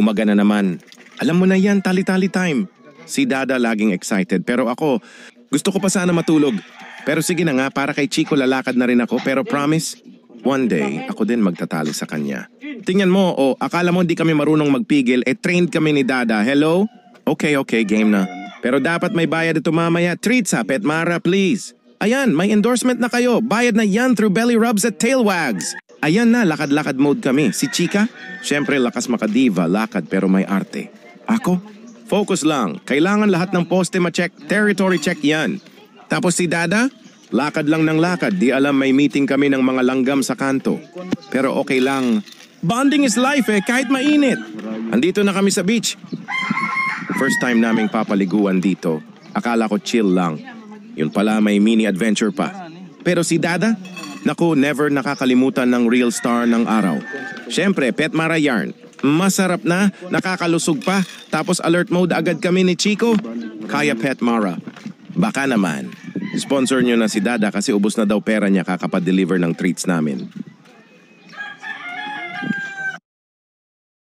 Umaga na naman. Alam mo na yan, tali-tali time. Si Dada laging excited pero ako, gusto ko pa sana matulog. Pero sige na nga, para kay Chico lalakad na rin ako pero promise, one day ako din magtatali sa kanya. Tingnan mo, akala mo hindi kami marunong magpigil, trained kami ni Dada. Hello? Okay, game na. Pero dapat may bayad ito mamaya. Treats ha, Pet Mara, please. Ayan, may endorsement na kayo. Bayad na yan through belly rubs at tail wags. Ayan na, lakad-lakad mode kami. Si Chika, syempre lakas makadiva, lakad pero may arte. Ako? Focus lang. Kailangan lahat ng poste ma-check. Territory check yan. Tapos si Dada, lakad lang ng lakad. Di alam may meeting kami ng mga langgam sa kanto. Pero okay lang. Bonding is life kahit mainit. Andito na kami sa beach. First time naming papaliguan dito. Akala ko chill lang. Yun pala may mini adventure pa. Pero si Dada, naku, never nakakalimutan ng real star ng araw. Siyempre, Pet Mara Yarn. Masarap na, nakakalusog pa. Tapos alert mode agad kami ni Chico. Kaya Pet Mara. Baka naman. Sponsor nyo na si Dada kasi ubos na daw pera niya kakapad-deliver ng treats namin.